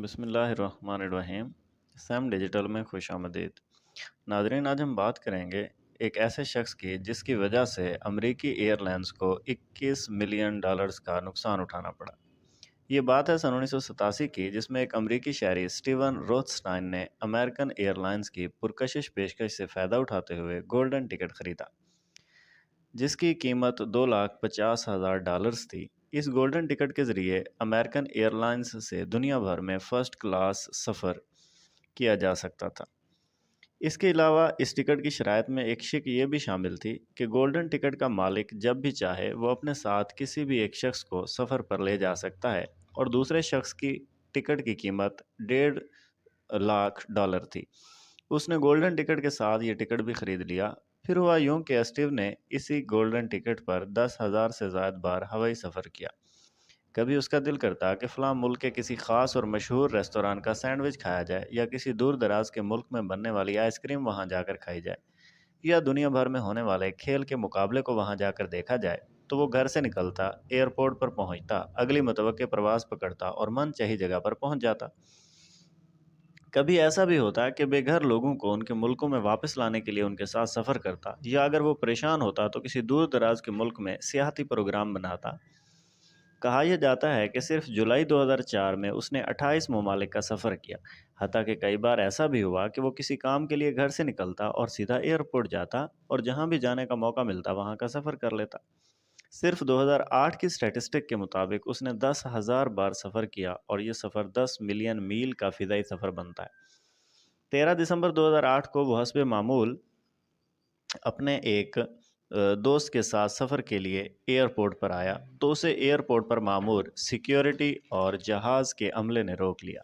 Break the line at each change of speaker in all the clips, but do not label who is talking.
بسم اللہ الرحمن الرحیم۔ سیم ڈیجیٹل میں خوش آمدید۔ ناظرین، آج ہم بات کریں گے ایک ایسے شخص کی جس کی وجہ سے امریکی ایئر لائنز کو $21 ملین کا نقصان اٹھانا پڑا۔ یہ بات ہے سن 1987 کی، جس میں ایک امریکی شہری اسٹیون روتھسٹائن نے امریکن ایئر لائنز کی پرکشش پیشکش سے فائدہ اٹھاتے ہوئے گولڈن ٹکٹ خریدا، جس کی قیمت $250,000 تھی۔ اس گولڈن ٹکٹ کے ذریعے امریکن ایئر لائنز سے دنیا بھر میں فرسٹ کلاس سفر کیا جا سکتا تھا۔ اس کے علاوہ اس ٹکٹ کی شرائط میں ایک شق یہ بھی شامل تھی کہ گولڈن ٹکٹ کا مالک جب بھی چاہے وہ اپنے ساتھ کسی بھی ایک شخص کو سفر پر لے جا سکتا ہے، اور دوسرے شخص کی ٹکٹ کی قیمت $1.5 تھی۔ اس نے گولڈن ٹکٹ کے ساتھ یہ ٹکٹ بھی خرید لیا۔ پھر ہوا یوں کہ اسٹیو نے اسی گولڈن ٹکٹ پر 10,000 سے زائد بار ہوائی سفر کیا۔ کبھی اس کا دل کرتا کہ فلاں ملک کے کسی خاص اور مشہور ریستوران کا سینڈوچ کھایا جائے، یا کسی دور دراز کے ملک میں بننے والی آئس کریم وہاں جا کر کھائی جائے، یا دنیا بھر میں ہونے والے کھیل کے مقابلے کو وہاں جا کر دیکھا جائے، تو وہ گھر سے نکلتا، ایئرپورٹ پر پہنچتا، اگلی متوقع پرواز پکڑتا اور من چاہی جگہ پر پہنچ جاتا۔ کبھی ایسا بھی ہوتا کہ بے گھر لوگوں کو ان کے ملکوں میں واپس لانے کے لیے ان کے ساتھ سفر کرتا، یا اگر وہ پریشان ہوتا تو کسی دور دراز کے ملک میں سیاحتی پروگرام بناتا۔ کہا یہ جاتا ہے کہ صرف جولائی 2004 میں اس نے 28 ممالک کا سفر کیا، حتیٰ کہ کئی بار ایسا بھی ہوا کہ وہ کسی کام کے لیے گھر سے نکلتا اور سیدھا ایئرپورٹ جاتا، اور جہاں بھی جانے کا موقع ملتا وہاں کا سفر کر لیتا۔ صرف 2008 کی سٹیٹسٹک کے مطابق اس نے 10,000 بار سفر کیا، اور یہ سفر 10 ملین میل کا فضائی سفر بنتا ہے۔ 13 دسمبر 2008 کو وہ حسب معمول اپنے ایک دوست کے ساتھ سفر کے لیے ایئرپورٹ پر آیا تو اسے ایئرپورٹ پر مامور سیکیورٹی اور جہاز کے عملے نے روک لیا،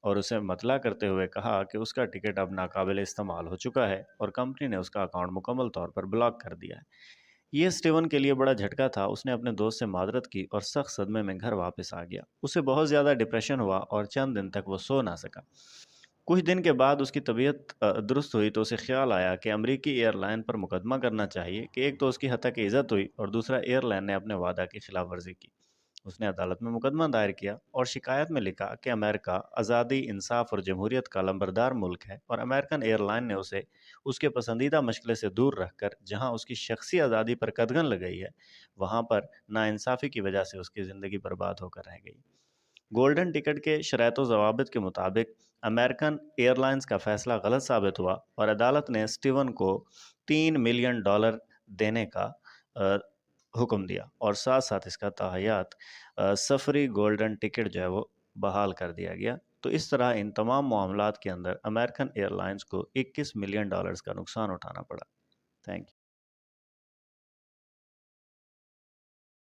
اور اسے مطلع کرتے ہوئے کہا کہ اس کا ٹکٹ اب ناقابل استعمال ہو چکا ہے، اور کمپنی نے اس کا اکاؤنٹ مکمل طور پر بلاک کر دیا ہے۔ یہ اسٹیون کے لیے بڑا جھٹکا تھا۔ اس نے اپنے دوست سے معذرت کی اور سخت صدمے میں گھر واپس آ گیا۔ اسے بہت زیادہ ڈپریشن ہوا اور چند دن تک وہ سو نہ سکا۔ کچھ دن کے بعد اس کی طبیعت درست ہوئی تو اسے خیال آیا کہ امریکی ایئر لائن پر مقدمہ کرنا چاہیے کہ ایک تو اس کی حتیٰ کہ عزت ہوئی، اور دوسرا ایئر لائن نے اپنے وعدہ کی خلاف ورزی کی۔ اس نے عدالت میں مقدمہ دائر کیا اور شکایت میں لکھا کہ امریکہ آزادی، انصاف اور جمہوریت کا علمبردار ملک ہے، اور امریکن ایئر لائن نے اسے اس کے پسندیدہ مشغلے سے دور رکھ کر جہاں اس کی شخصی آزادی پر قدغن لگائی ہے، وہاں پر ناانصافی کی وجہ سے اس کی زندگی برباد ہو کر رہ گئی۔ گولڈن ٹکٹ کے شرائط و ضوابط کے مطابق امریکن ایئر لائنز کا فیصلہ غلط ثابت ہوا، اور عدالت نے اسٹیون کو $3 ملین دینے کا حکم دیا، اور ساتھ ساتھ اس کا تاحیات سفری گولڈن ٹکٹ جو ہے وہ بحال کر دیا گیا۔ تو اس طرح ان تمام معاملات کے اندر امریکن ایئر لائنز کو $21 ملین کا نقصان اٹھانا پڑا۔ Thank you.